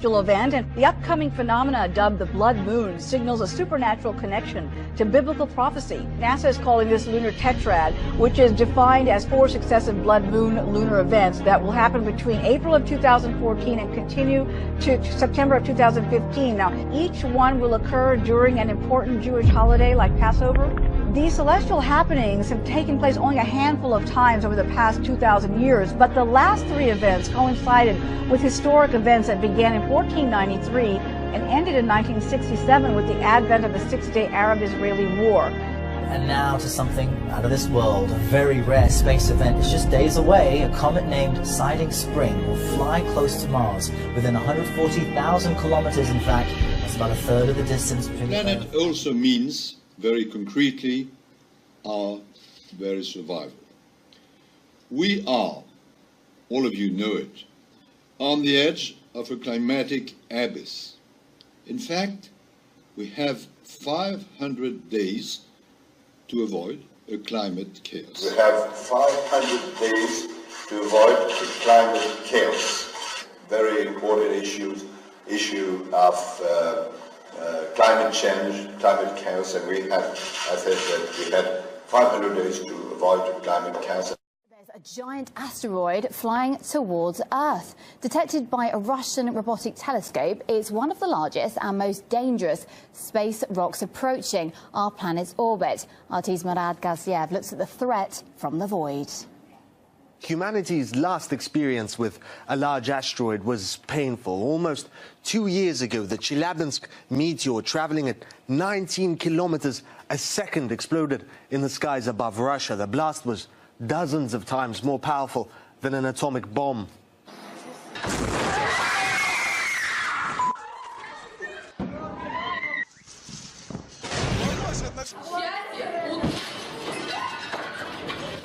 celestial event, and the upcoming phenomena dubbed the blood moon signals a supernatural connection to biblical prophecy. NASA is calling this lunar tetrad, which is defined as 4 successive blood moon lunar events that will happen between April of 2014 and continue to September of 2015. Now, each one will occur during an important Jewish holiday like Passover. These celestial happenings have taken place only a handful of times over the past 2,000 years, but the last 3 events coincided with historic events that began in 1493 and ended in 1967 with the advent of the 6-day Arab-Israeli War. And now to something out of this world, a very rare space event. It's just days away. A comet named Siding Spring will fly close to Mars, within 140,000 kilometers, in fact. That's about a third of the distance between the planet also means, very concretely, our very survival. We are, all of you know it, on the edge of a climatic abyss. In fact, we have 500 days to avoid a climate chaos. We have 500 days to avoid a climate chaos. Very important issue of climate change, climate chaos, and we have, I said that we had 500 days to avoid climate chaos. There's a giant asteroid flying towards Earth. Detected by a Russian robotic telescope, it's one of the largest and most dangerous space rocks approaching our planet's orbit. RT's Murad Gaziev looks at the threat from the void. Humanity's last experience with a large asteroid was painful. Almost 2 years ago, the Chelyabinsk meteor, traveling at 19 kilometers a second, exploded in the skies above Russia. The blast was dozens of times more powerful than an atomic bomb.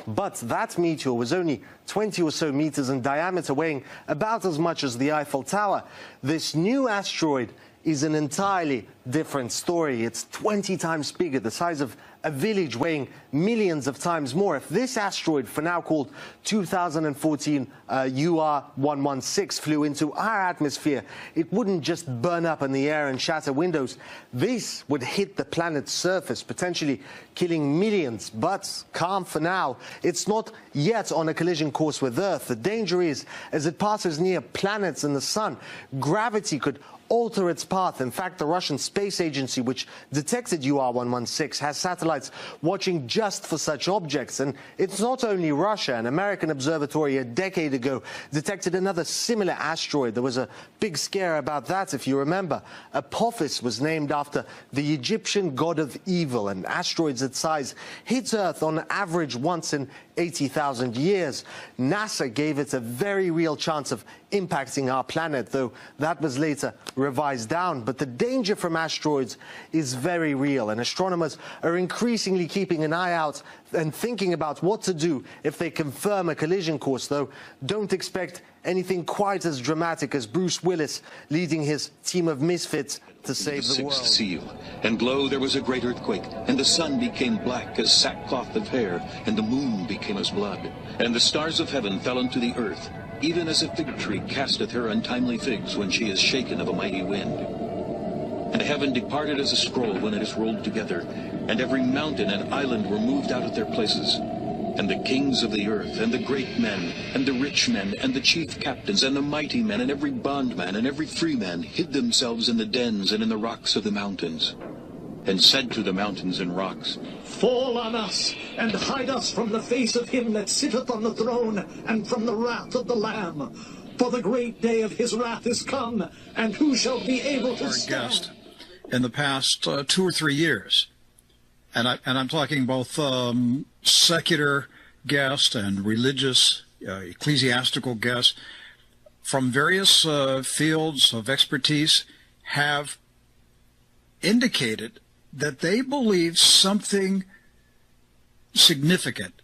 But that meteor was only 20 or so meters in diameter, weighing about as much as the Eiffel Tower. This new asteroid is an entirely different story. It's 20 times bigger, the size of a village, weighing millions of times more. If this asteroid, for now called 2014 UR116, flew into our atmosphere, it wouldn't just burn up in the air and shatter windows. This would hit the planet's surface, potentially killing millions. But calm for now. It's not yet on a collision course with Earth. The danger is, as it passes near planets and the sun, gravity could alter its path. In fact, the Russian space agency, which detected UR116, has satellites watching just for such objects. And it's not only Russia. An American observatory a decade ago detected another similar asteroid. There was a big scare about that, if you remember. Apophis was named after the Egyptian god of evil, and asteroids its size hit Earth on average once in 80,000 years. NASA gave it a very real chance of impacting our planet, though that was later revised down. But the danger from asteroids is very real, and astronomers are increasingly keeping an eye out and thinking about what to do if they confirm a collision course, though don't expect anything quite as dramatic as Bruce Willis leading his team of misfits to save the world. Sixth seal, and lo, there was a great earthquake, and the sun became black as sackcloth of hair, and the moon became as blood, and the stars of heaven fell unto the earth, even as a fig tree casteth her untimely figs when she is shaken of a mighty wind. And heaven departed as a scroll when it is rolled together, and every mountain and island were moved out of their places. And the kings of the earth, and the great men, and the rich men, and the chief captains, and the mighty men, and every bondman, and every free man, hid themselves in the dens and in the rocks of the mountains, and said to the mountains and rocks, Fall on us, and hide us from the face of him that sitteth on the throne, and from the wrath of the Lamb. For the great day of his wrath is come, and who shall be able to stand? Guest in the past 2 or 3 years, and I'm talking both secular guests and religious, ecclesiastical guests from various fields of expertise, have indicated that they believe something significant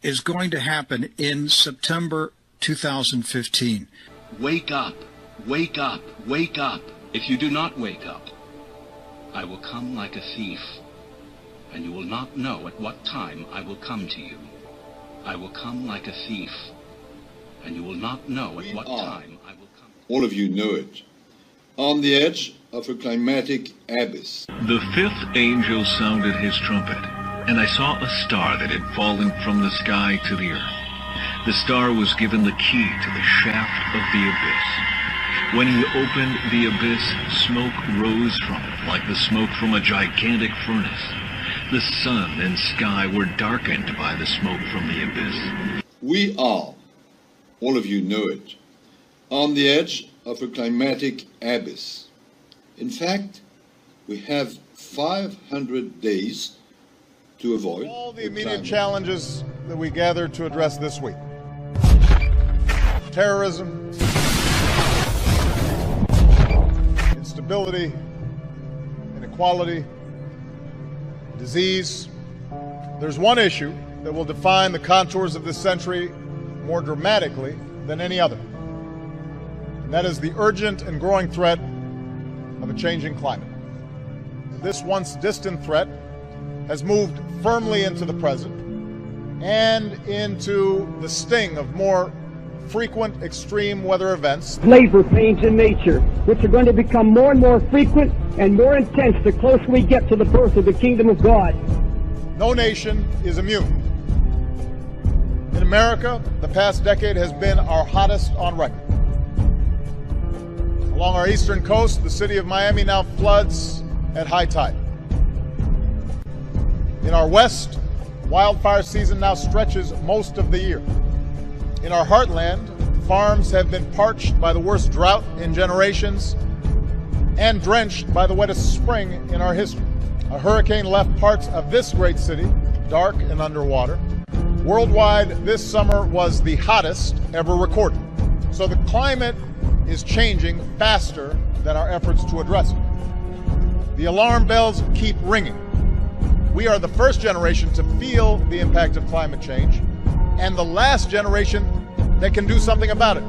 is going to happen in September 2015. Wake up, wake up, wake up. If you do not wake up, I will come like a thief, and you will not know at what time I will come to you. I will come like a thief, and you will not know at what time I will come to you. All of you know it. on the edge of a climatic abyss. The fifth angel sounded his trumpet, and I saw a star that had fallen from the sky to the earth. The star was given the key to the shaft of the abyss. When he opened the abyss, smoke rose from it like the smoke from a gigantic furnace. The sun and sky were darkened by the smoke from the abyss. We are, all of you know it, on the edge of a climatic abyss. In fact, we have 500 days to avoid all the immediate challenges that we gathered to address this week. Terrorism, instability, inequality, disease. There's one issue that will define the contours of this century more dramatically than any other, and that is the urgent and growing threat of a changing climate. This once distant threat has moved firmly into the present and into the sting of more frequent extreme weather events. Flavor pains in nature, which are going to become more and more frequent and more intense the closer we get to the birth of the kingdom of God. No nation is immune. In America, the past decade has been our hottest on record. Along our eastern coast, the city of Miami now floods at high tide. In our west, wildfire season now stretches most of the year. In our heartland, farms have been parched by the worst drought in generations and drenched by the wettest spring in our history. A hurricane left parts of this great city dark and underwater. Worldwide, this summer was the hottest ever recorded. So the climate is changing faster than our efforts to address it. The alarm bells keep ringing. We are the first generation to feel the impact of climate change and the last generation that can do something about it.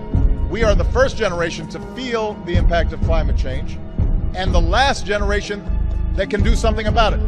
We are the first generation to feel the impact of climate change and the last generation that can do something about it.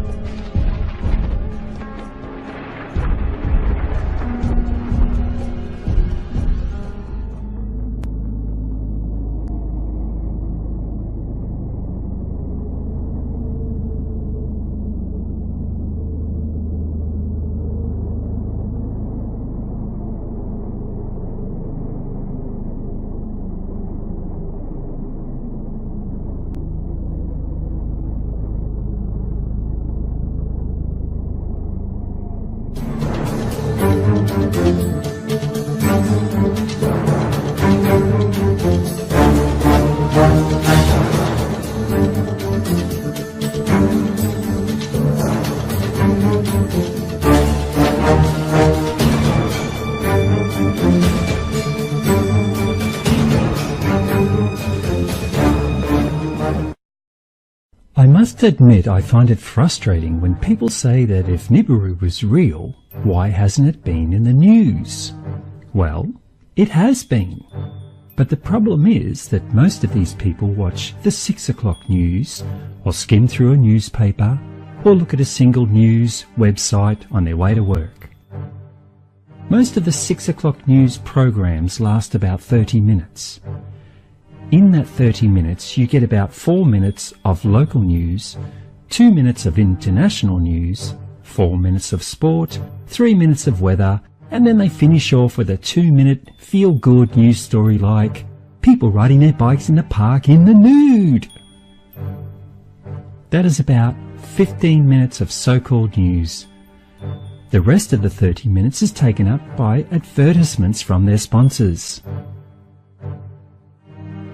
I must admit I find it frustrating when people say that if Nibiru was real, why hasn't it been in the news? Well, it has been. But the problem is that most of these people watch the 6 o'clock news, or skim through a newspaper, or look at a single news website on their way to work. Most of the 6 o'clock news programs last about 30 minutes. In that 30 minutes, you get about 4 minutes of local news, 2 minutes of international news, 4 minutes of sport, 3 minutes of weather, and then they finish off with a 2-minute feel-good news story like people riding their bikes in the park in the nude. That is about 15 minutes of so-called news. The rest of the 30 minutes is taken up by advertisements from their sponsors.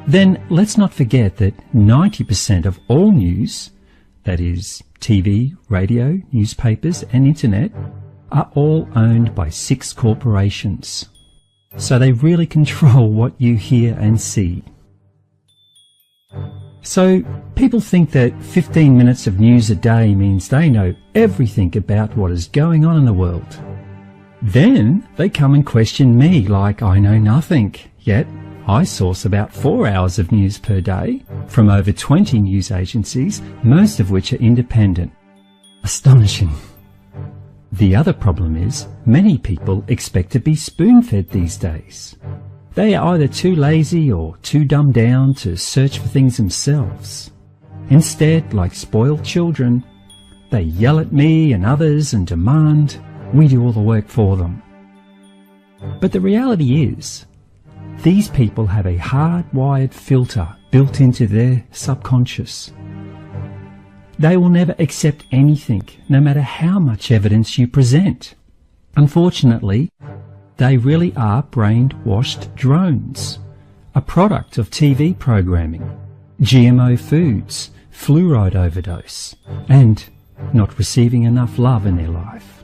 Then let's not forget that 90% of all news, that is TV, radio, newspapers and internet, are all owned by 6 corporations. So they really control what you hear and see. So people think that 15 minutes of news a day means they know everything about what is going on in the world. Then they come and question me like I know nothing, yet I source about 4 hours of news per day from over 20 news agencies, most of which are independent. Astonishing. The other problem is many people expect to be spoon-fed these days. They are either too lazy or too dumbed down to search for things themselves. Instead, like spoiled children, they yell at me and others and demand we do all the work for them. But the reality is, these people have a hardwired filter built into their subconscious. They will never accept anything, no matter how much evidence you present. Unfortunately, they really are brainwashed drones, a product of TV programming, GMO foods, fluoride overdose, and not receiving enough love in their life.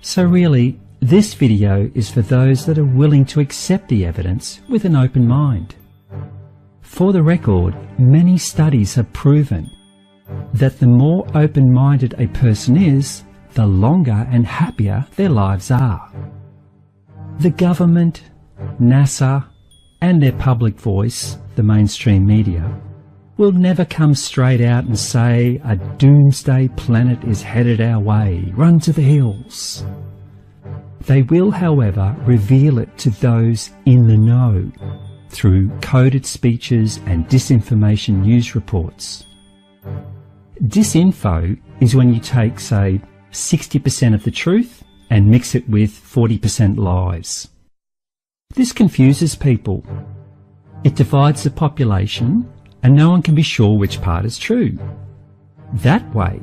So really, this video is for those that are willing to accept the evidence with an open mind. For the record, many studies have proven that the more open-minded a person is, the longer and happier their lives are. The government, NASA, and their public voice, the mainstream media, will never come straight out and say a doomsday planet is headed our way, run to the hills. They will, however, reveal it to those in the know through coded speeches and disinformation news reports. Disinfo is when you take, say, 60% of the truth and mix it with 40% lies. This confuses people. It divides the population and no one can be sure which part is true. That way,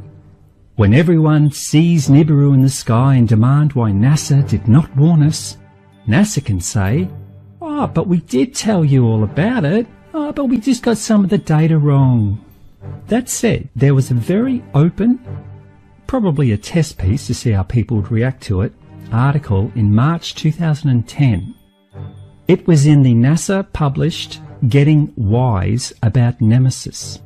when everyone sees Nibiru in the sky and demand why NASA did not warn us, NASA can say, "Oh, but we did tell you all about it. Oh, but we just got some of the data wrong." That said, there was a very open, probably a test piece to see how people would react to it, article in March 2010. It was in the NASA-published Getting Wise About Nemesis.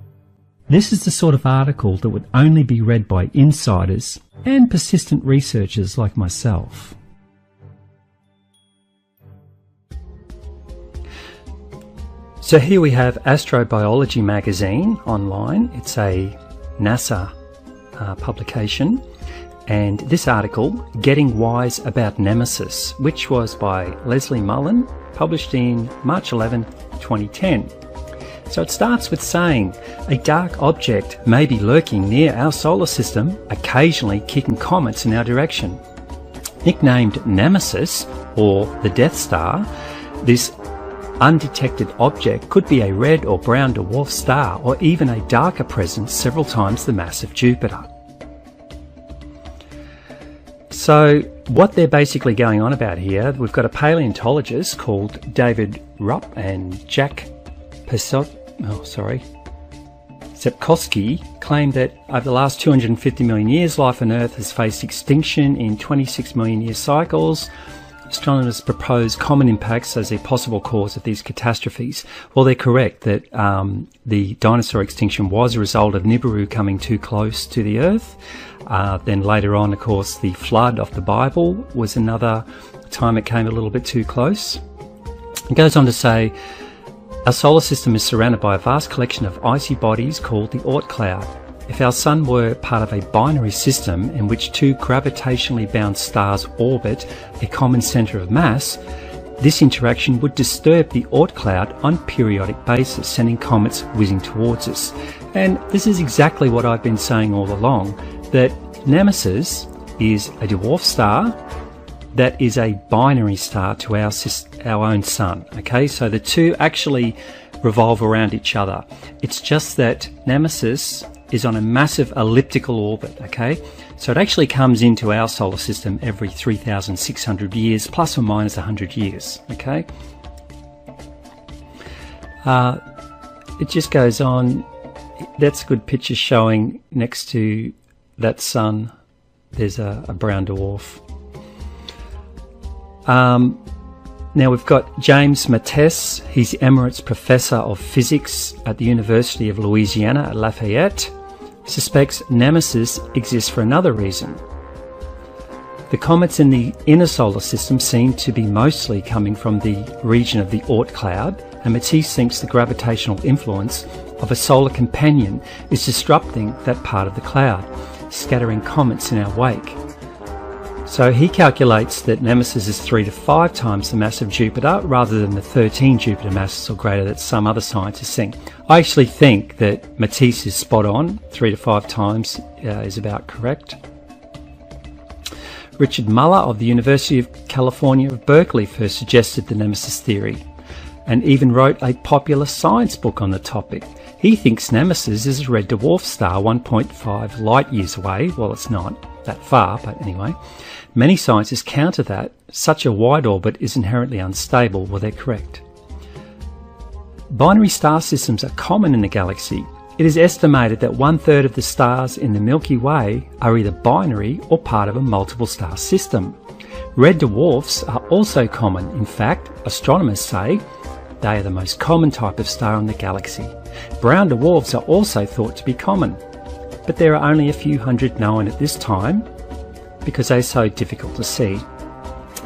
This is the sort of article that would only be read by insiders and persistent researchers like myself. So here we have Astrobiology magazine online. It's a NASA publication, and this article, Getting Wise About Nemesis, which was by Leslie Mullen, published in March 11, 2010. So it starts with saying, a dark object may be lurking near our solar system, occasionally kicking comets in our direction. Nicknamed Nemesis, or the Death Star, this undetected object could be a red or brown dwarf star, or even a darker presence several times the mass of Jupiter. So what they're basically going on about here, we've got a paleontologist called David Rupp and Jack Sepkoski claimed that over the last 250 million years, life on Earth has faced extinction in 26 million year cycles. Astronomers propose common impacts as a possible cause of these catastrophes. Well, they're correct that the dinosaur extinction was a result of Nibiru coming too close to the Earth. Then later on, of course, the flood of the Bible was another time it came a little bit too close. It goes on to say, our solar system is surrounded by a vast collection of icy bodies called the Oort cloud. If our Sun were part of a binary system in which two gravitationally bound stars orbit a common centre of mass, this interaction would disturb the Oort cloud on a periodic basis, sending comets whizzing towards us. And this is exactly what I've been saying all along, that Nemesis is a dwarf star that is a binary star to our own Sun. Okay, so the two actually revolve around each other. It's just that Nemesis is on a massive elliptical orbit, okay? So it actually comes into our solar system every 3,600 years, plus or minus 100 years, okay? It just goes on. That's a good picture showing next to that Sun, there's a brown dwarf. Now we've got James Matess. He's Emeritus Professor of Physics at the University of Louisiana at Lafayette. Suspects Nemesis exists for another reason. The comets in the inner solar system seem to be mostly coming from the region of the Oort cloud, and Matisse thinks the gravitational influence of a solar companion is disrupting that part of the cloud, scattering comets in our wake. So he calculates that Nemesis is 3 to 5 times the mass of Jupiter rather than the 13 Jupiter masses or greater that some other scientists think. I actually think that Matisse is spot on. 3 to 5 times is about correct. Richard Muller of the University of California of Berkeley first suggested the Nemesis theory and even wrote a popular science book on the topic. He thinks Nemesis is a red dwarf star 1.5 light years away. Well, it's not that far, but anyway. Many scientists counter that such a wide orbit is inherently unstable. Well, they're correct. Binary star systems are common in the galaxy. It is estimated that 1/3 of the stars in the Milky Way are either binary or part of a multiple star system. Red dwarfs are also common. In fact, astronomers say they are the most common type of star in the galaxy. Brown dwarfs are also thought to be common, but there are only a few hundred known at this time because they're so difficult to see.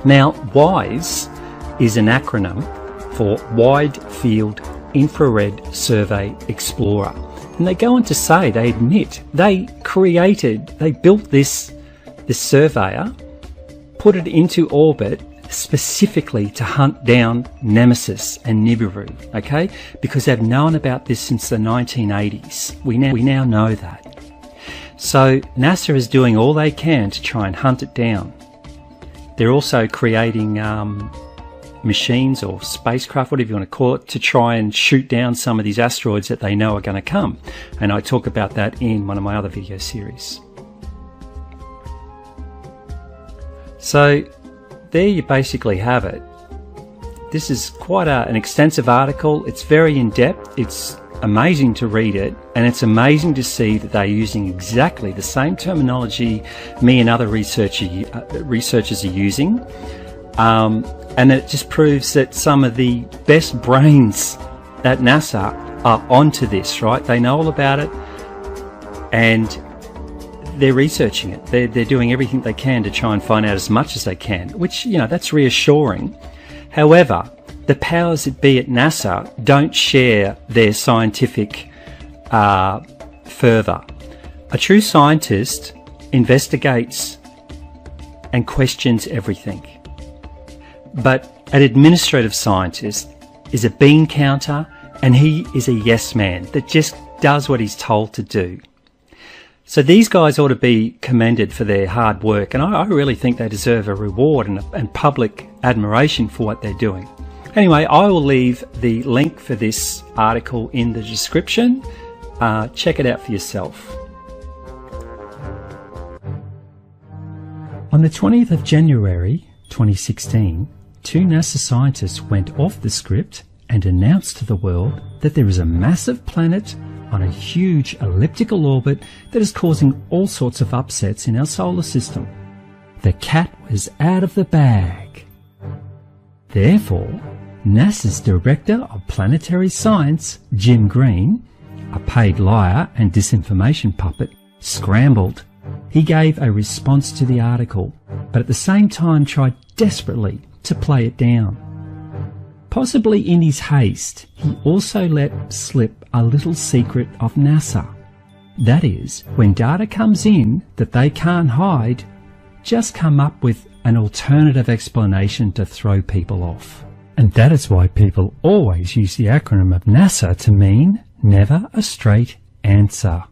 Now, WISE is an acronym for Wide Field Infrared Survey Explorer. And they go on to say, they admit, they built this surveyor, put it into orbit specifically to hunt down Nemesis and Nibiru, okay? Because they've known about this since the 1980s. We now know that. So NASA is doing all they can to try and hunt it down. They're also creating machines or spacecraft, whatever you want to call it, to try and shoot down some of these asteroids that they know are going to come. And I talk about that in one of my other video series. So there you basically have it. This is quite an extensive article. It's very in-depth. It's amazing to read it, and it's amazing to see that they're using exactly the same terminology me and other researchers are using. And it just proves that some of the best brains at NASA are onto this, right? They know all about it and they're researching it. They're doing everything they can to try and find out as much as they can, which, you know, that's reassuring. However, the powers that be at NASA don't share their scientific fervour. A true scientist investigates and questions everything. But an administrative scientist is a bean counter, and he is a yes man that just does what he's told to do. So these guys ought to be commended for their hard work, and I really think they deserve a reward and public admiration for what they're doing. Anyway, I will leave the link for this article in the description. Check it out for yourself. On the 20th of January 2016, 2 NASA scientists went off the script and announced to the world that there is a massive planet on a huge elliptical orbit that is causing all sorts of upsets in our solar system. The cat was out of the bag. Therefore, NASA's Director of Planetary Science, Jim Green, a paid liar and disinformation puppet, scrambled. He gave a response to the article, but at the same time tried desperately to play it down. Possibly in his haste, he also let slip a little secret of NASA. That is, when data comes in that they can't hide, just come up with an alternative explanation to throw people off. And that is why people always use the acronym of NASA to mean never a straight answer.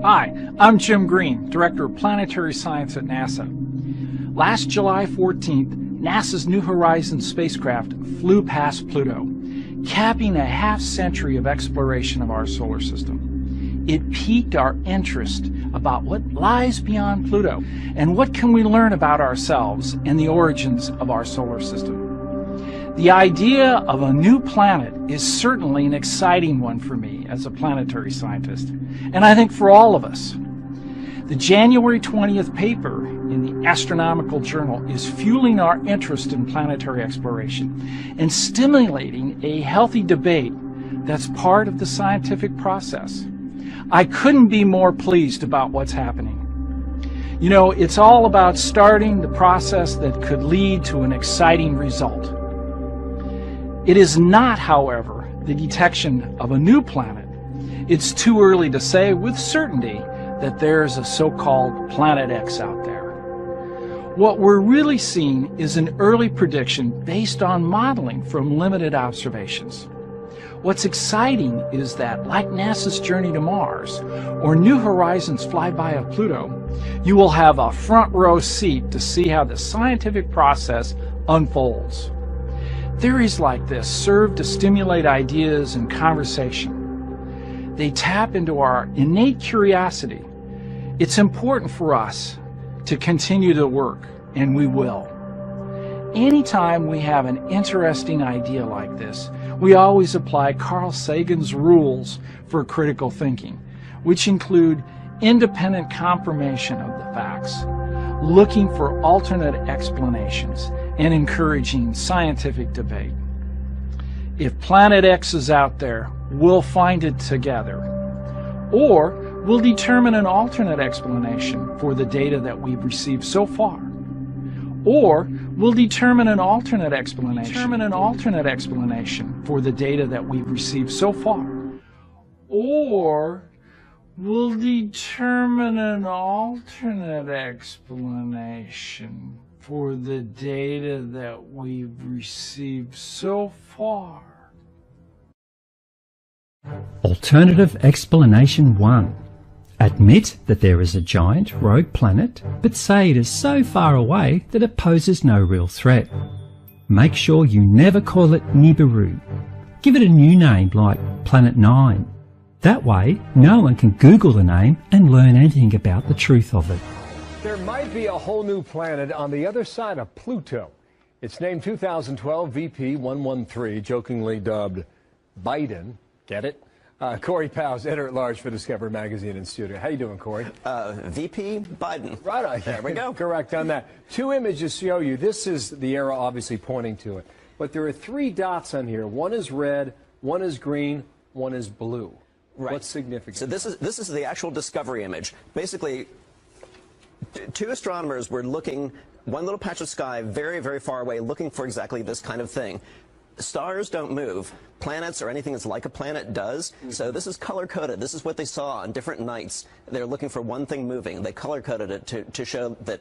Hi, I'm Jim Green, Director of Planetary Science at NASA. Last July 14th, NASA's New Horizons spacecraft flew past Pluto, capping a half-century of exploration of our solar system. It piqued our interest about what lies beyond Pluto and what can we learn about ourselves and the origins of our solar system. The idea of a new planet is certainly an exciting one for me as a planetary scientist, and I think for all of us. The January 20th paper in the Astronomical Journal is fueling our interest in planetary exploration and stimulating a healthy debate that's part of the scientific process. I couldn't be more pleased about what's happening. You know, it's all about starting the process that could lead to an exciting result. It is not, however, the detection of a new planet. It's too early to say with certainty that there's a so-called Planet X out there. What we're really seeing is an early prediction based on modeling from limited observations. What's exciting is that, like NASA's journey to Mars or New Horizons flyby of Pluto, you will have a front row seat to see how the scientific process unfolds. Theories like this serve to stimulate ideas and conversation. They tap into our innate curiosity. It's important for us to continue to work, and we will. Anytime we have an interesting idea like this, we always apply Carl Sagan's rules for critical thinking, which include independent confirmation of the facts, looking for alternate explanations, and encouraging scientific debate. If Planet X is out there, we'll find it together, or we'll determine an alternate explanation for the data that we've received so far. Or we'll determine an alternate explanation for the data that we've received so far. Or we'll determine an alternate explanation for the data that we've received so far. Alternative explanation 1. Admit that there is a giant rogue planet, but say it is so far away that it poses no real threat. Make sure you never call it Nibiru. Give it a new name like Planet 9. That way, no one can Google the name and learn anything about the truth of it. There might be a whole new planet on the other side of Pluto. It's named 2012 VP 113, jokingly dubbed Biden. Get it? Corey Powell's editor-at-large for Discovery Magazine in studio. How you doing, Corey? VP Biden. Right on. There we go. Correct on that. Two images show you. This is the arrow obviously pointing to it. But there are three dots on here. One is red, one is green, one is blue. Right. What's significant? So this is the actual Discovery image. Basically, two astronomers were looking one little patch of sky very, very far away, looking for exactly this kind of thing. Stars don't move. Planets or anything that's like a planet does. So this is color-coded. This is what they saw on different nights. They're looking for one thing moving. They color-coded it to show that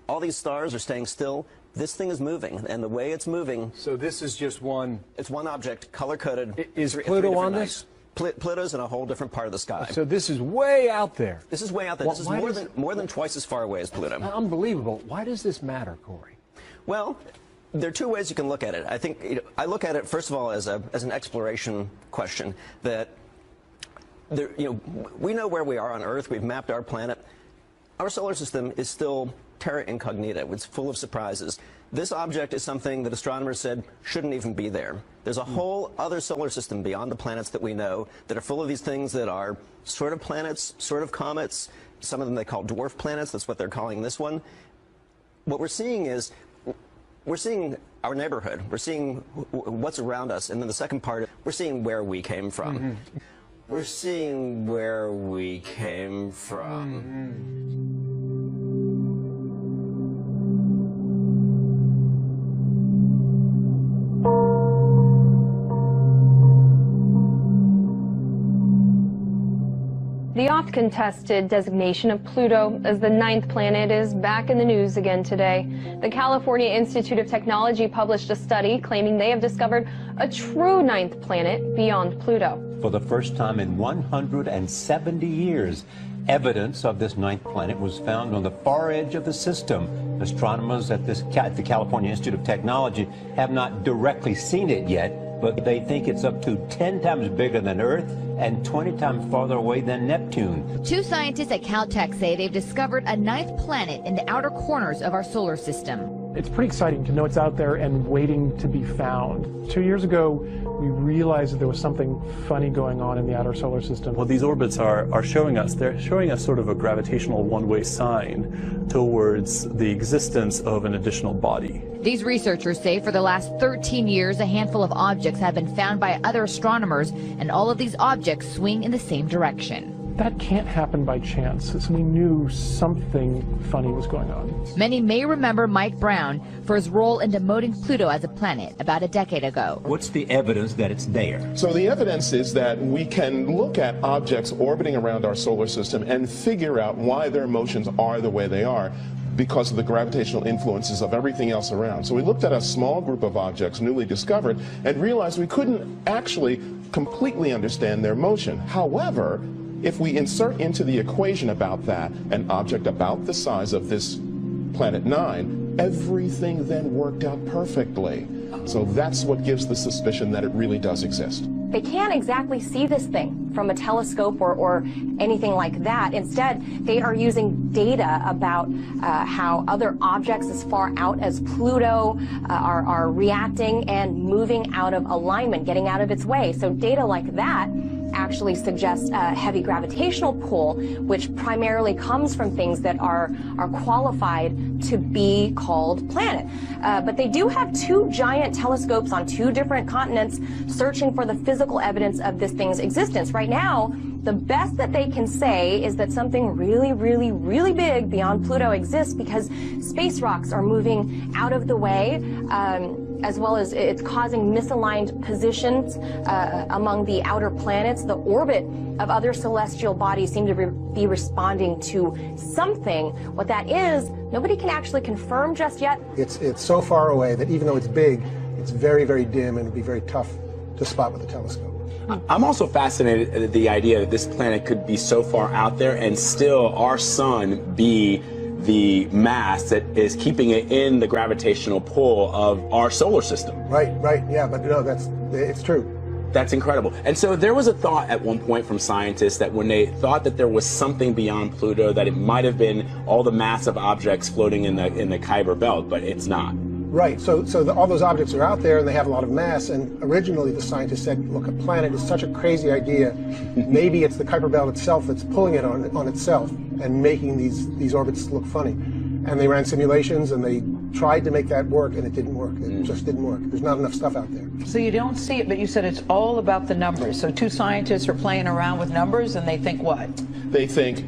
all these stars are staying still. This thing is moving, and the way it's moving... So this is just one... It's one object, color-coded. Is Pluto on this? Pluto's in a whole different part of the sky. So this is way out there. This is way out there. This is more than twice as far away as Pluto. Unbelievable. Why does this matter, Corey? Well, there are two ways you can look at it. I think I look at it first of all as an exploration question. That we know where we are on Earth. We've mapped our planet. Our solar system is still terra incognita. It's full of surprises. This object is something that astronomers said shouldn't even be there. There's a whole other solar system beyond the planets that we know that are full of these things that are sort of planets, sort of comets. Some of them they call dwarf planets. That's what they're calling this one. What we're seeing is we're seeing our neighborhood. We're seeing what's around us. And then the second part, we're seeing where we came from. Mm-hmm. We're seeing where we came from. Mm-hmm. The oft-contested designation of Pluto as the 9th planet is back in the news again today. The California Institute of Technology published a study claiming they have discovered a true 9th planet beyond Pluto. For the first time in 170 years, evidence of this 9th planet was found on the far edge of the system. Astronomers at the California Institute of Technology have not directly seen it yet, but they think it's up to 10 times bigger than Earth and 20 times farther away than Neptune. Two scientists at Caltech say they've discovered a 9th planet in the outer corners of our solar system. It's pretty exciting to know it's out there and waiting to be found. 2 years ago, we realized that there was something funny going on in the outer solar system. What these orbits are showing us, they're showing us sort of a gravitational one-way sign towards the existence of an additional body. These researchers say for the last 13 years, a handful of objects have been found by other astronomers, and all of these objects swing in the same direction. that can't happen by chance. So we knew something funny was going on. Many may remember Mike Brown for his role in demoting Pluto as a planet about a decade ago. What's the evidence that it's there? So the evidence is that we can look at objects orbiting around our solar system and figure out why their motions are the way they are, because of the gravitational influences of everything else around. So we looked at a small group of objects newly discovered and realized we couldn't actually completely understand their motion. However, if we insert into the equation about that an object about the size of this planet 9, everything then worked out perfectly. So that's what gives the suspicion that it really does exist. They can't exactly see this thing from a telescope or anything like that. Instead, they are using data about how other objects as far out as Pluto are reacting and moving out of alignment, getting out of its way. So data like that actually suggests a heavy gravitational pull, which primarily comes from things that are qualified to be called planet. But they do have two giant telescopes on two different continents searching for the physical evidence of this thing's existence. Right now, the best that they can say is that something really, really, really big beyond Pluto exists because space rocks are moving out of the way, as well as it's causing misaligned positions among the outer planets. The orbit of other celestial bodies seem to be responding to something. What that is, nobody can actually confirm just yet. It's so far away that even though it's big, it's very, very dim and it'd be very tough to spot with a telescope. I'm also fascinated at the idea that this planet could be so far out there and still our sun be the mass that is keeping it in the gravitational pull of our solar system. Right, yeah, but no, it's true. That's incredible. And so there was a thought at one point from scientists that when they thought that there was something beyond Pluto, that it might have been all the massive objects floating in the Kuiper belt, but it's not. Right, so all those objects are out there and they have a lot of mass, and originally the scientists said, look, a planet is such a crazy idea, maybe it's the Kuiper belt itself that's pulling it on itself and making these orbits look funny. And they ran simulations and they tried to make that work and it didn't work. It just didn't work. There's not enough stuff out there. So you don't see it, but you said it's all about the numbers. So two scientists are playing around with numbers and they think what? They think,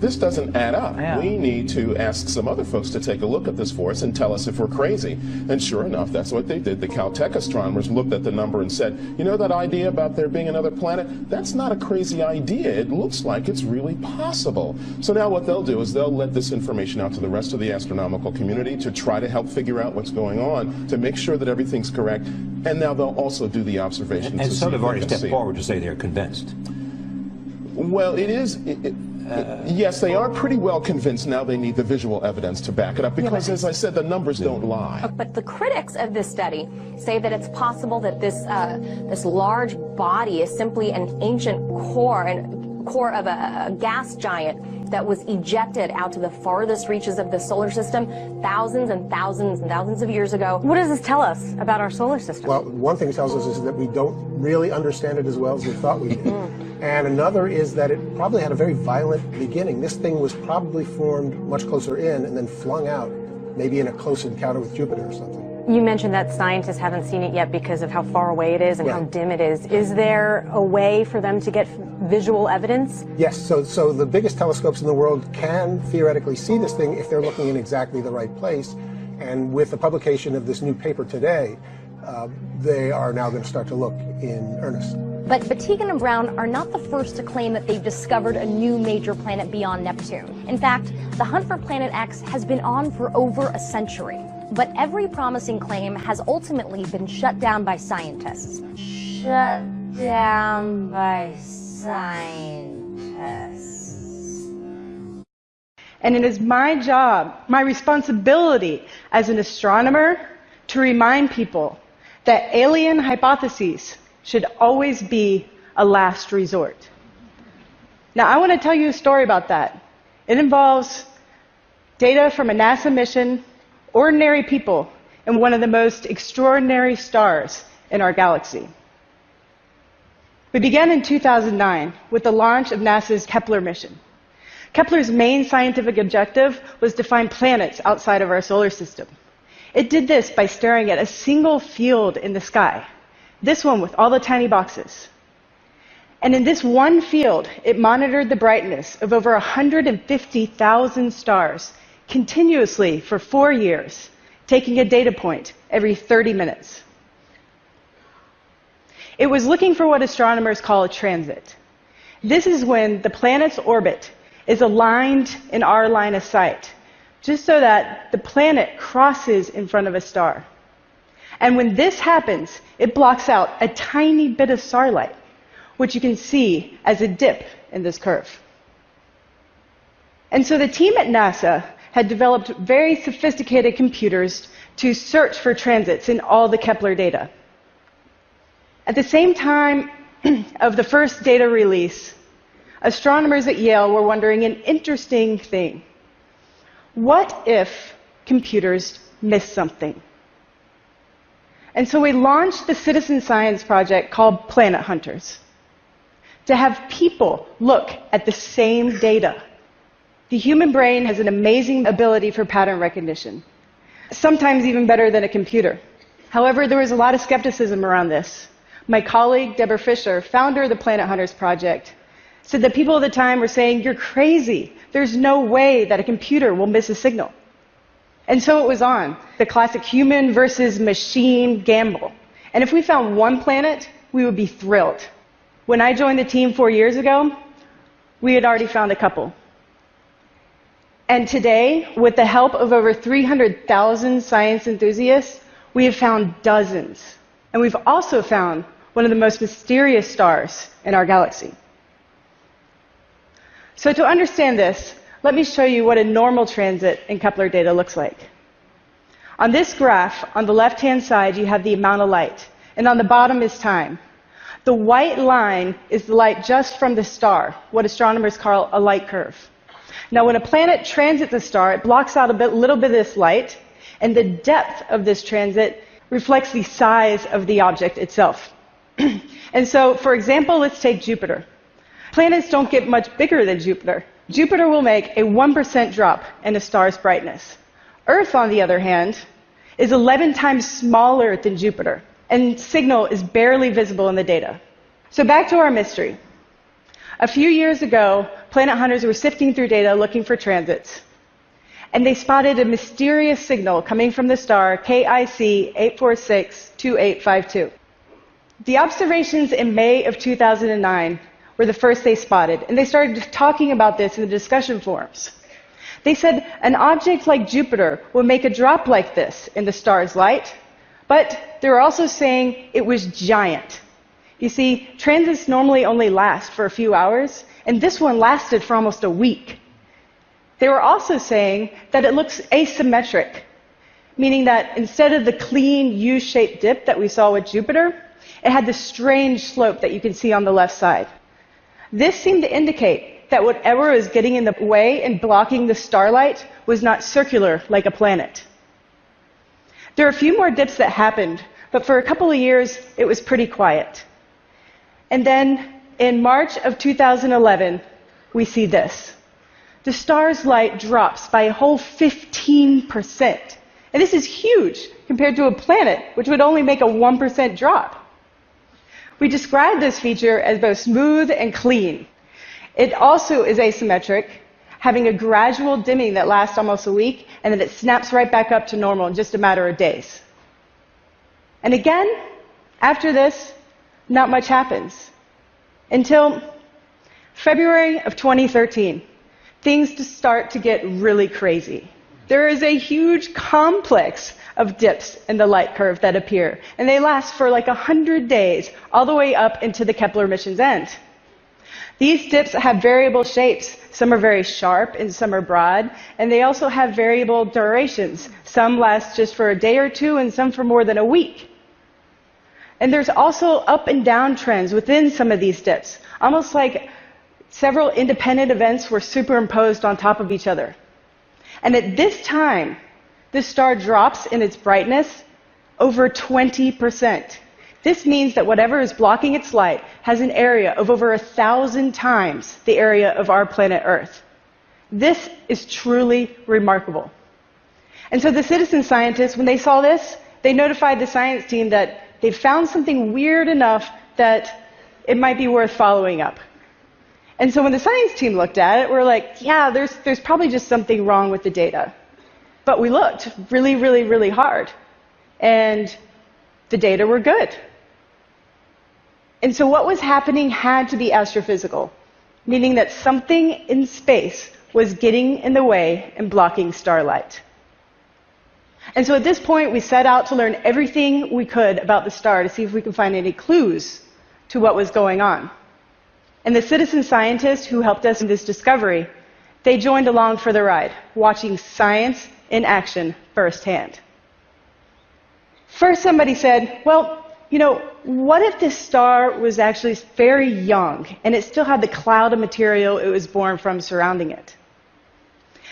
this doesn't add up. Yeah. We need to ask some other folks to take a look at this for us and tell us if we're crazy. And sure enough, that's what they did. The Caltech astronomers looked at the number and said, you know that idea about there being another planet? That's not a crazy idea. It looks like it's really possible. So now what they'll do is they'll let this information out to the rest of the astronomical community to try to help figure out what's going on, to make sure that everything's correct. And now they'll also do the observations. And some have already stepped forward to say they're convinced. Well, yes, they are pretty well convinced. Now they need the visual evidence to back it up because, as I said, the numbers don't lie. But the critics of this study say that it's possible that this large body is simply an ancient core of a gas giant that was ejected out to the farthest reaches of the solar system thousands and thousands and thousands of years ago. What does this tell us about our solar system? Well, one thing it tells us is that we don't really understand it as well as we thought we did. And another is that it probably had a very violent beginning. This thing was probably formed much closer in and then flung out, maybe in a close encounter with Jupiter or something. You mentioned that scientists haven't seen it yet because of how far away it is and how dim it is. Is there a way for them to get visual evidence? Yes, so the biggest telescopes in the world can theoretically see this thing if they're looking in exactly the right place. And with the publication of this new paper today, they are now going to start to look in earnest. But Tegan and Brown are not the first to claim that they've discovered a new major planet beyond Neptune. In fact, the hunt for Planet X has been on for over a century. But every promising claim has ultimately been shut down by scientists. Shut down by scientists. And it is my job, my responsibility as an astronomer to remind people that alien hypotheses should always be a last resort. Now, I want to tell you a story about that. It involves data from a NASA mission, ordinary people, and one of the most extraordinary stars in our galaxy. We began in 2009 with the launch of NASA's Kepler mission. Kepler's main scientific objective was to find planets outside of our solar system. It did this by staring at a single field in the sky, this one with all the tiny boxes. And in this one field, it monitored the brightness of over 150,000 stars continuously for 4 years, taking a data point every 30 minutes. It was looking for what astronomers call a transit. This is when the planet's orbit is aligned in our line of sight, just so that the planet crosses in front of a star. And when this happens, it blocks out a tiny bit of starlight, which you can see as a dip in this curve. And so the team at NASA had developed very sophisticated computers to search for transits in all the Kepler data. At the same time of the first data release, astronomers at Yale were wondering an interesting thing. What if computers missed something? And so we launched the citizen science project called Planet Hunters to have people look at the same data. The human brain has an amazing ability for pattern recognition, sometimes even better than a computer. However, there was a lot of skepticism around this. My colleague, Deborah Fisher, founder of the Planet Hunters project, said that people at the time were saying, "You're crazy. There's no way that a computer will miss a signal." And so it was on, the classic human versus machine gamble. And if we found one planet, we would be thrilled. When I joined the team 4 years ago, we had already found a couple. And today, with the help of over 300,000 science enthusiasts, we have found dozens. And we've also found one of the most mysterious stars in our galaxy. So to understand this, let me show you what a normal transit in Kepler data looks like. On this graph, on the left-hand side, you have the amount of light, and on the bottom is time. The white line is the light just from the star, what astronomers call a light curve. Now, when a planet transits a star, it blocks out a little bit of this light, and the depth of this transit reflects the size of the object itself. And so, for example, let's take Jupiter. Planets don't get much bigger than Jupiter. Jupiter will make a 1% drop in a star's brightness. Earth, on the other hand, is 11 times smaller than Jupiter, and signal is barely visible in the data. So back to our mystery. A few years ago, Planet Hunters were sifting through data looking for transits, and they spotted a mysterious signal coming from the star KIC 8462852. The observations in May of 2009 were the first they spotted, and they started talking about this in the discussion forums. They said an object like Jupiter would make a drop like this in the star's light, but they were also saying it was giant. You see, transits normally only last for a few hours, and this one lasted for almost a week. They were also saying that it looks asymmetric, meaning that instead of the clean U-shaped dip that we saw with Jupiter, it had this strange slope that you can see on the left side. This seemed to indicate that whatever was getting in the way and blocking the starlight was not circular like a planet. There are a few more dips that happened, but for a couple of years, it was pretty quiet. And then, in March of 2011, we see this. The star's light drops by a whole 15%. And this is huge compared to a planet, which would only make a 1% drop. We describe this feature as both smooth and clean. It also is asymmetric, having a gradual dimming that lasts almost a week, and then it snaps right back up to normal in just a matter of days. And again, after this, not much happens. Until February of 2013, things start to get really crazy. There is a huge complex of dips in the light curve that appear, and they last for like 100 days, all the way up into the Kepler mission's end. These dips have variable shapes. Some are very sharp and some are broad, and they also have variable durations. Some last just for a day or two, and some for more than a week. And there's also up and down trends within some of these dips, almost like several independent events were superimposed on top of each other. And at this time, this star drops in its brightness over 20%. This means that whatever is blocking its light has an area of over 1,000 times the area of our planet Earth. This is truly remarkable. And so the citizen scientists, when they saw this, they notified the science team that they found something weird enough that it might be worth following up. And so when the science team looked at it, we're like, yeah, there's probably just something wrong with the data. But we looked really, really, really hard, and the data were good. And so what was happening had to be astrophysical, meaning that something in space was getting in the way and blocking starlight. And so at this point, we set out to learn everything we could about the star to see if we could find any clues to what was going on. And the citizen scientists who helped us in this discovery, they joined along for the ride, watching science in action firsthand. First, somebody said, well, you know, what if this star was actually very young and it still had the cloud of material it was born from surrounding it?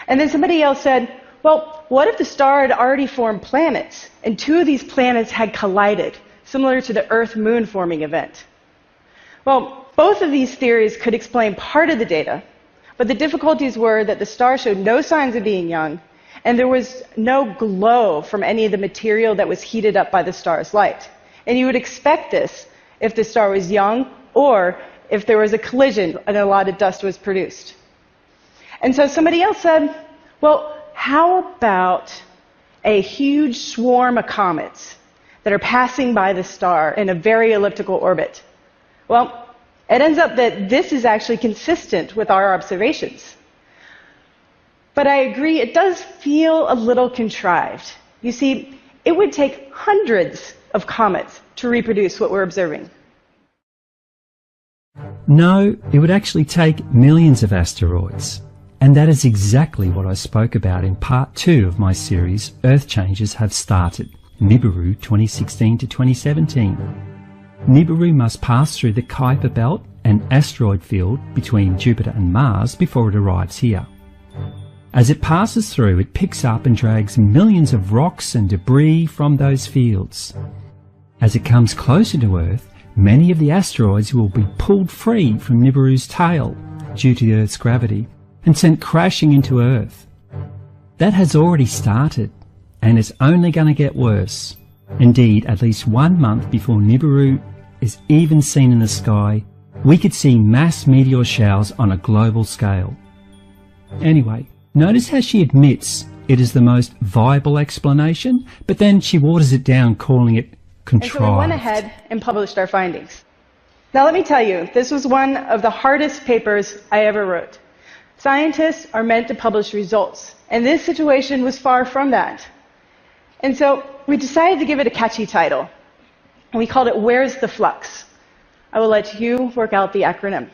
And then somebody else said, well, what if the star had already formed planets and two of these planets had collided, similar to the Earth-Moon forming event? Well, both of these theories could explain part of the data, but the difficulties were that the star showed no signs of being young, and there was no glow from any of the material that was heated up by the star's light. And you would expect this if the star was young or if there was a collision and a lot of dust was produced. And so somebody else said, well, how about a huge swarm of comets that are passing by the star in a very elliptical orbit? Well, it ends up that this is actually consistent with our observations. But I agree, it does feel a little contrived. You see, it would take hundreds of comets to reproduce what we're observing. No, it would actually take millions of asteroids. And that is exactly what I spoke about in part 2 of my series, Earth Changes Have Started, Nibiru 2016 to 2017. Nibiru must pass through the Kuiper Belt, an asteroid field between Jupiter and Mars, before it arrives here. As it passes through, it picks up and drags millions of rocks and debris from those fields. As it comes closer to Earth, many of the asteroids will be pulled free from Nibiru's tail due to the Earth's gravity and sent crashing into Earth. That has already started, and it's only going to get worse. Indeed, at least 1 month before Nibiru is even seen in the sky, we could see mass meteor showers on a global scale. Anyway, notice how she admits it is the most viable explanation, but then she waters it down, calling it contrived. And so we went ahead and published our findings. Now let me tell you, this was one of the hardest papers I ever wrote. Scientists are meant to publish results, and this situation was far from that. And so we decided to give it a catchy title. We called it Where's the Flux? I will let you work out the acronym.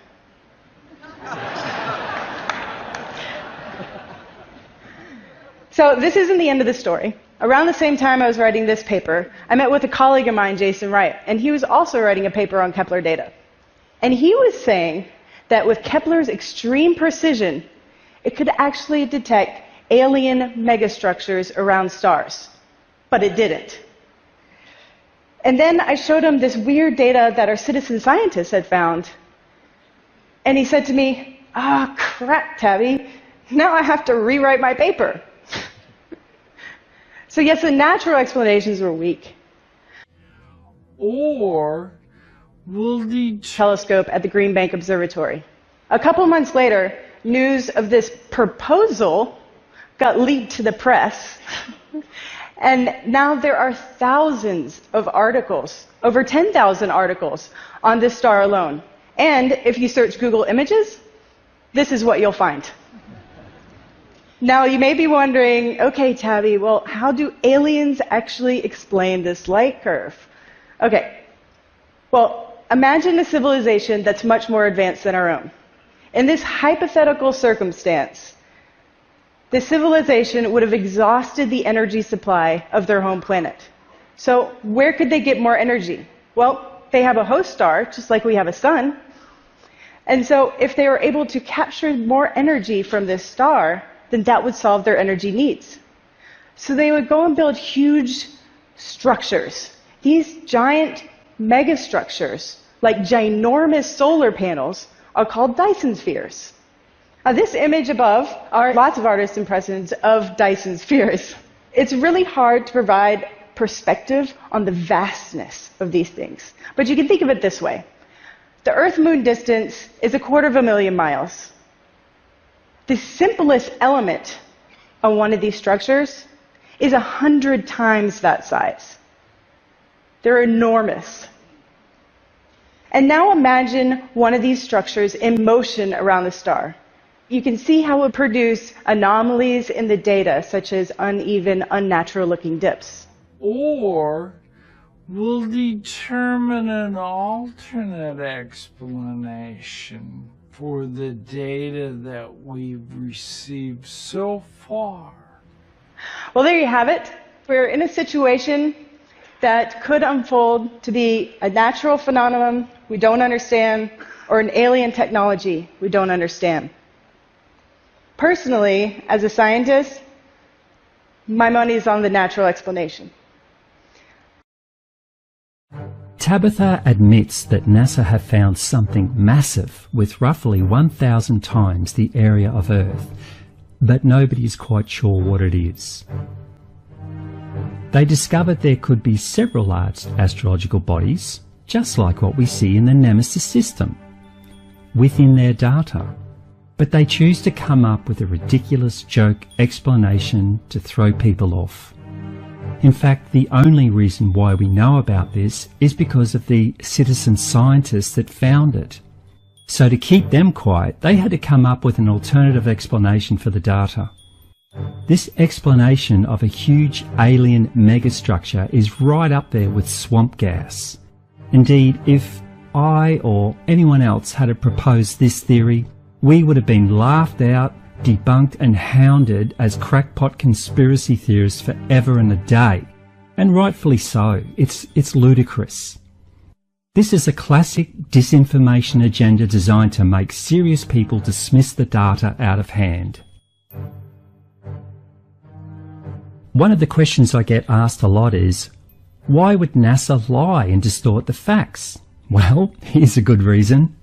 So this isn't the end of the story. Around the same time I was writing this paper, I met with a colleague of mine, Jason Wright, and he was also writing a paper on Kepler data. And he was saying that with Kepler's extreme precision, it could actually detect alien megastructures around stars. But it didn't. And then I showed him this weird data that our citizen scientists had found. And he said to me, "Ah, crap, Tabby. Now I have to rewrite my paper." So yes, the natural explanations were weak. Or will the telescope at the Green Bank Observatory. A couple months later, news of this proposal got leaked to the press. And now there are thousands of articles, over 10,000 articles, on this star alone. And if you search Google Images, this is what you'll find. Now, you may be wondering, okay, Tabby, well, how do aliens actually explain this light curve? Okay, well, imagine a civilization that's much more advanced than our own. In this hypothetical circumstance, the civilization would have exhausted the energy supply of their home planet. So where could they get more energy? Well, they have a host star, just like we have a sun. And so if they were able to capture more energy from this star, then that would solve their energy needs. So they would go and build huge structures. These giant megastructures, like ginormous solar panels, are called Dyson spheres. Now, this image above are lots of artist impressions of Dyson spheres. It's really hard to provide perspective on the vastness of these things. But you can think of it this way. The Earth-Moon distance is 250,000 miles. The simplest element on one of these structures is 100 times that size. They're enormous. And now imagine one of these structures in motion around the star. You can see how it would produce anomalies in the data, such as uneven, unnatural-looking dips. Or we'll determine an alternate explanation for the data that we've received so far. Well, there you have it. We're in a situation that could unfold to be a natural phenomenon we don't understand, or an alien technology we don't understand. Personally, as a scientist, my money is on the natural explanation. Tabitha admits that NASA have found something massive with roughly 1,000 times the area of Earth, but nobody is quite sure what it is. They discovered there could be several large astrological bodies, just like what we see in the Nemesis system, within their data. But they choose to come up with a ridiculous joke explanation to throw people off. In fact, the only reason why we know about this is because of the citizen scientists that found it. So to keep them quiet, they had to come up with an alternative explanation for the data. This explanation of a huge alien megastructure is right up there with swamp gas. Indeed, if I or anyone else had proposed this theory, we would have been laughed out, debunked and hounded as crackpot conspiracy theorists forever and a day. And rightfully so. It's ludicrous. This is a classic disinformation agenda designed to make serious people dismiss the data out of hand. One of the questions I get asked a lot is, why would NASA lie and distort the facts? Well, here's a good reason.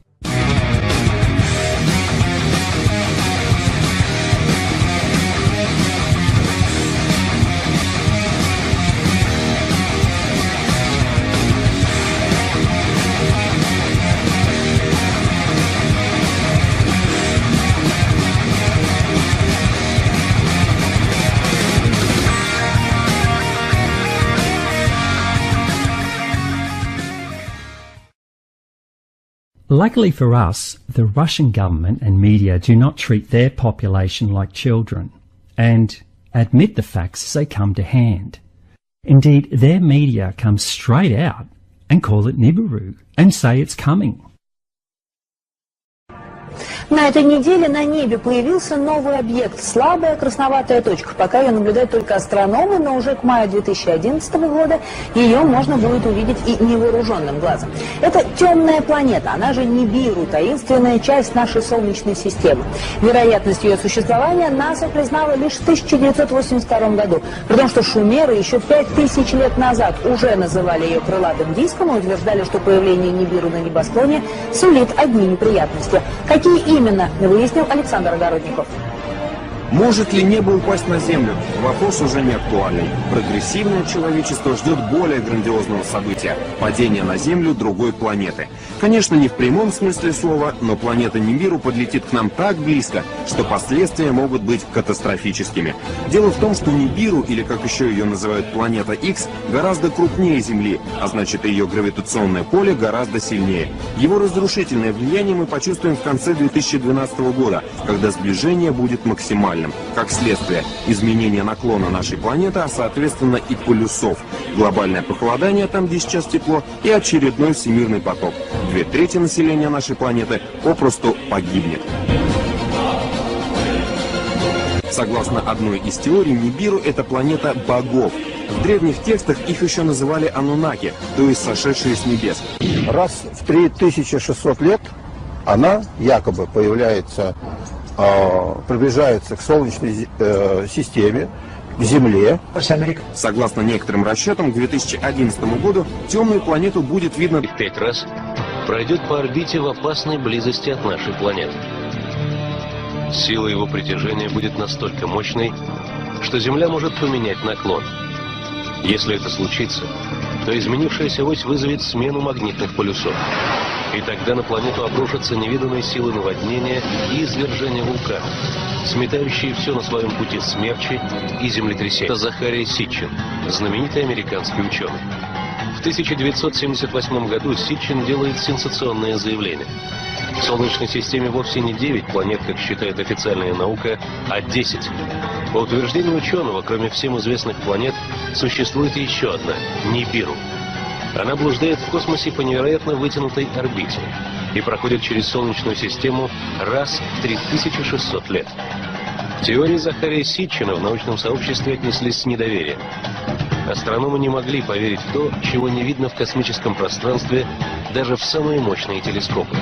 Luckily for us, the Russian government and media do not treat their population like children and admit the facts as they come to hand. Indeed, their media come straight out and call it Nibiru and say it's coming. На этой неделе на небе появился новый объект, слабая красноватая точка. Пока ее наблюдают только астрономы, но уже к маю 2011 года ее можно будет увидеть и невооруженным глазом. Это темная планета, она же Нибиру, таинственная часть нашей Солнечной системы. Вероятность ее существования НАСА признала лишь в 1982 году, при том, что шумеры еще 5000 лет назад уже называли ее крылатым диском и утверждали, что появление Нибиру на небосклоне сулит одни неприятности. Какие именно, выяснил Александр Огородников. Может ли небо упасть на Землю? Вопрос уже не актуальный. Прогрессивное человечество ждет более грандиозного события – падения на Землю другой планеты. Конечно, не в прямом смысле слова, но планета Нибиру подлетит к нам так близко, что последствия могут быть катастрофическими. Дело в том, что Нибиру, или как еще ее называют планета X, гораздо крупнее Земли, а значит ее гравитационное поле гораздо сильнее. Его разрушительное влияние мы почувствуем в конце 2012 года, когда сближение будет максимальным. Как следствие, изменение наклона нашей планеты, а соответственно и полюсов. Глобальное похолодание там, где сейчас тепло, и очередной всемирный потоп. 2/3 населения нашей планеты попросту погибнет. Согласно одной из теорий, Нибиру – это планета богов. В древних текстах их еще называли Анунаки, то есть сошедшие с небес. Раз в 3600 лет она якобы появляется, приближается к Солнечной системе, к Земле. Согласно некоторым расчетам, к 2011 году темную планету будет видно в 5 раз пройдет по орбите в опасной близости от нашей планеты. Сила его притяжения будет настолько мощной, что Земля может поменять наклон. Если это случится, то изменившаяся ось вызовет смену магнитных полюсов. И тогда на планету обрушатся невиданные силы наводнения и извержения вулкана, сметающие все на своем пути смерчи и землетрясения. Это Захарий Ситчин, знаменитый американский ученый. В 1978 году Ситчин делает сенсационное заявление. В Солнечной системе вовсе не 9 планет, как считает официальная наука, а 10. По утверждению ученого, кроме всем известных планет, существует еще одна – Нибиру. Она блуждает в космосе по невероятно вытянутой орбите и проходит через Солнечную систему раз в 3600 лет. К теории Захария Ситчина в научном сообществе отнеслись с недоверием. Астрономы не могли поверить в то, чего не видно в космическом пространстве даже в самые мощные телескопы.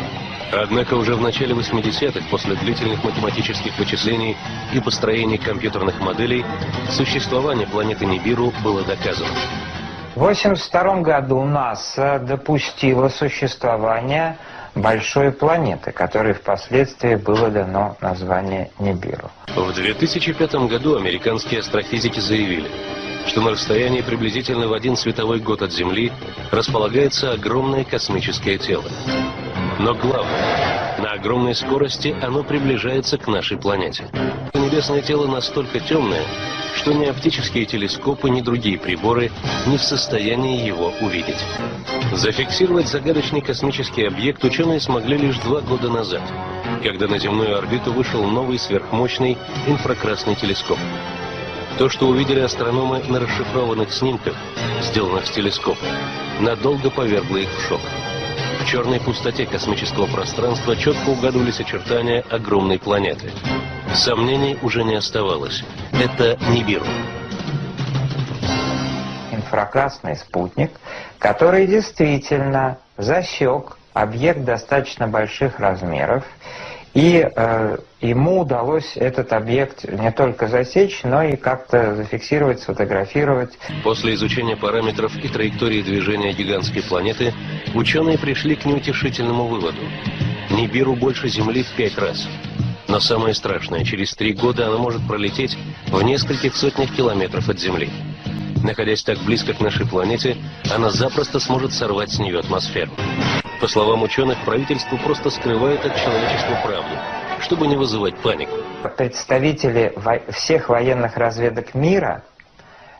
Однако уже в начале 80-х, после длительных математических вычислений и построения компьютерных моделей, существование планеты Нибиру было доказано. В 1982 году НАСА допустила существование большой планеты, которой впоследствии было дано название Нибиру. В 2005 году американские астрофизики заявили, что на расстоянии приблизительно в 1 световой год от Земли располагается огромное космическое тело. Но главное, на огромной скорости оно приближается к нашей планете. Небесное тело настолько темное, что ни оптические телескопы, ни другие приборы не в состоянии его увидеть. Зафиксировать загадочный космический объект ученые смогли лишь 2 года назад, когда на земную орбиту вышел новый сверхмощный инфракрасный телескоп. То, что увидели астрономы на расшифрованных снимках, сделанных с телескопа, надолго повергло их в шок. В черной пустоте космического пространства четко угадывались очертания огромной планеты. Сомнений уже не оставалось. Это Нибиру. Инфракрасный спутник, который действительно засек объект достаточно больших размеров, и ему удалось этот объект не только засечь, но и как-то зафиксировать, сфотографировать. После изучения параметров и траектории движения гигантской планеты, ученые пришли к неутешительному выводу. Нибиру больше Земли в 5 раз. Но самое страшное, через 3 года она может пролететь в нескольких сотнях километров от Земли. Находясь так близко к нашей планете, она запросто сможет сорвать с нее атмосферу. По словам ученых, правительство просто скрывает от человечества правду, чтобы не вызывать панику. Представители всех военных разведок мира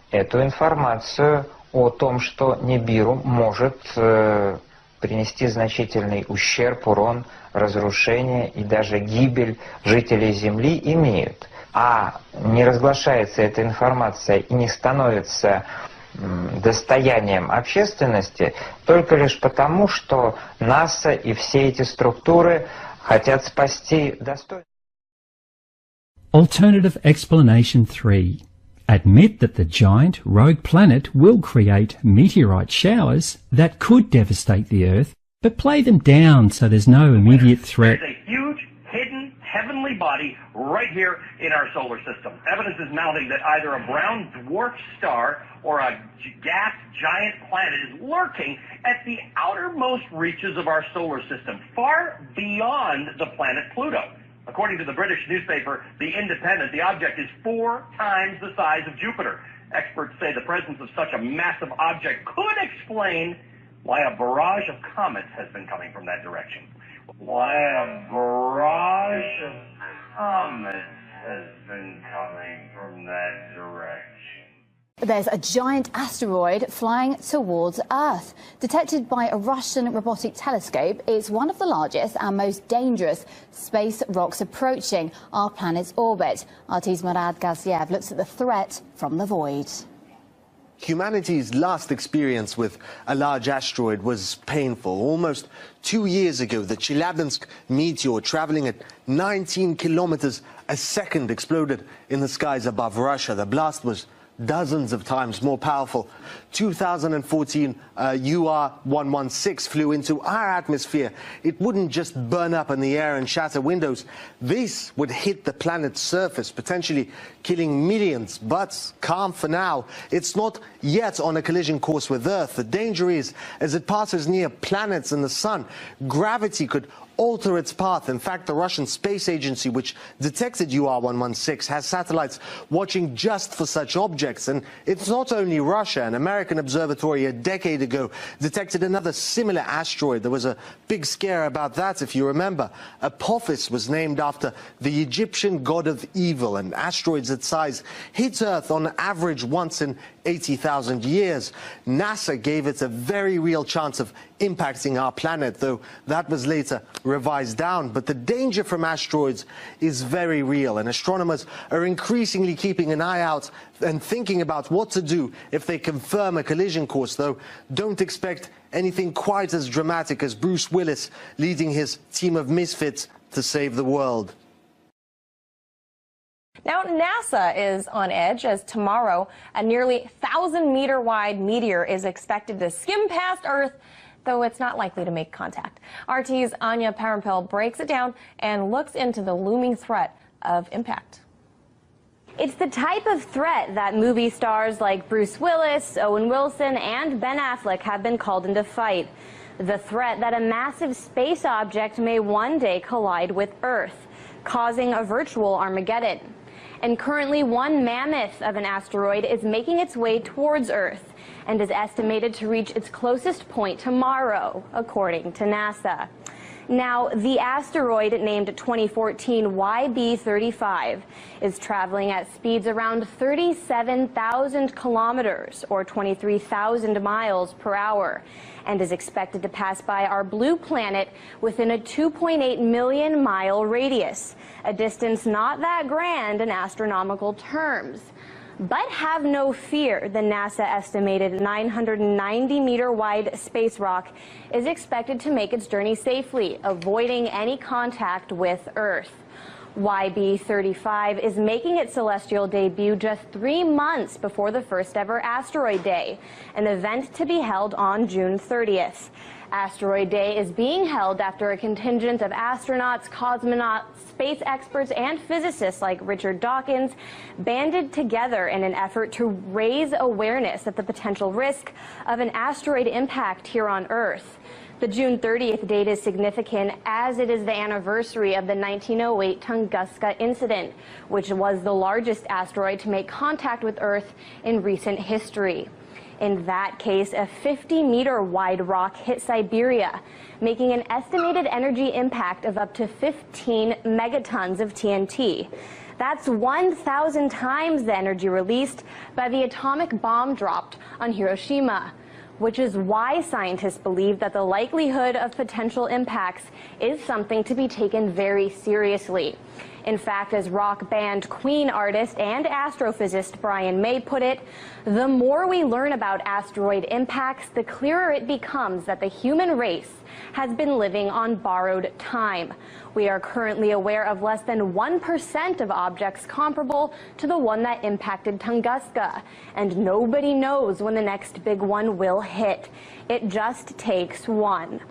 эту информацию о том, что Нибиру может принести значительный ущерб, урон, разрушение и даже гибель жителей Земли, имеют. А не разглашается эта информация и не становится достоянием общественности только лишь потому, что НАСА и все эти структуры хотят спасти достойно. Alternative explanation 3. Admit that the giant rogue planet will create meteorite showers that could devastate the Earth, but play them down so there's no immediate threat. There's a huge, hidden, heavenly body right here in our solar system. Evidence is mounting that either a brown dwarf star or a gas giant planet is lurking at the outermost reaches of our solar system, far beyond the planet Pluto. According to the British newspaper, The Independent, the object is 4 times the size of Jupiter. Experts say the presence of such a massive object could explain why a barrage of comets has been coming from that direction. Why a barrage of comets has been coming from that direction. There's a giant asteroid flying towards Earth. Detected by a Russian robotic telescope, it's one of the largest and most dangerous space rocks approaching our planet's orbit. RT's Murad Gaziev looks at the threat from the void. Humanity's last experience with a large asteroid was painful. Almost 2 years ago, the Chelyabinsk meteor, traveling at 19 kilometers a second, exploded in the skies above Russia. The blast was dozens of times more powerful. 2014, UR-116 flew into our atmosphere. It wouldn't just burn up in the air and shatter windows. This would hit the planet's surface, potentially killing millions. But calm for now. It's not yet on a collision course with Earth. The danger is, as it passes near planets and the sun, gravity could alter its path. In fact, the Russian space agency, which detected UR-116, has satellites watching just for such objects. objects. And it's not only Russia. An American observatory a decade ago detected another similar asteroid. There was a big scare about that, if you remember. Apophis was named after the Egyptian god of evil, and asteroids that size hit Earth on average once in 80,000 years. NASA gave it a very real chance of impacting our planet, though that was later revised down. But the danger from asteroids is very real, and astronomers are increasingly keeping an eye out and thinking about what to do if they confirm a collision course, though don't expect anything quite as dramatic as Bruce Willis leading his team of misfits to save the world. Now, NASA is on edge as tomorrow a nearly 1,000-meter wide meteor is expected to skim past Earth, though it's not likely to make contact. RT's Anya Parampil breaks it down and looks into the looming threat of impact. It's the type of threat that movie stars like Bruce Willis, Owen Wilson, and Ben Affleck have been called in to fight. The threat that a massive space object may one day collide with Earth, causing a virtual Armageddon. And currently, one mammoth of an asteroid is making its way towards Earth and is estimated to reach its closest point tomorrow, according to NASA. Now, the asteroid, named 2014 YB35, is traveling at speeds around 37,000 kilometers, or 23,000 miles per hour, and is expected to pass by our blue planet within a 2.8 million mile radius, a distance not that grand in astronomical terms. But have no fear, the NASA-estimated 990-meter wide space rock is expected to make its journey safely, avoiding any contact with Earth. YB35 is making its celestial debut just 3 months before the first ever Asteroid Day, an event to be held on June 30th. Asteroid Day is being held after a contingent of astronauts, cosmonauts, space experts, and physicists like Richard Dawkins banded together in an effort to raise awareness of the potential risk of an asteroid impact here on Earth. The June 30th date is significant as it is the anniversary of the 1908 Tunguska incident, which was the largest asteroid to make contact with Earth in recent history. In that case, a 50-meter wide rock hit Siberia, making an estimated energy impact of up to 15 megatons of TNT. That's 1,000 times the energy released by the atomic bomb dropped on Hiroshima, which is why scientists believe that the likelihood of potential impacts is something to be taken very seriously. In fact, as rock band Queen artist and astrophysicist Brian May put it, the more we learn about asteroid impacts, the clearer it becomes that the human race has been living on borrowed time. We are currently aware of less than 1% of objects comparable to the one that impacted Tunguska, and nobody knows when the next big one will hit. It just takes one.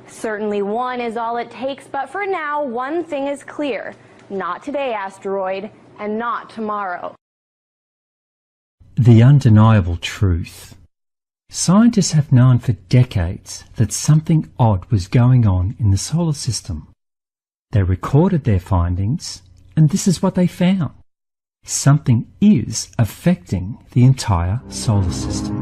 Certainly one is all it takes, but for now, one thing is clear. Not today, asteroid, and not tomorrow. The undeniable truth. Scientists have known for decades that something odd was going on in the solar system. They recorded their findings, and this is what they found. Something is affecting the entire solar system.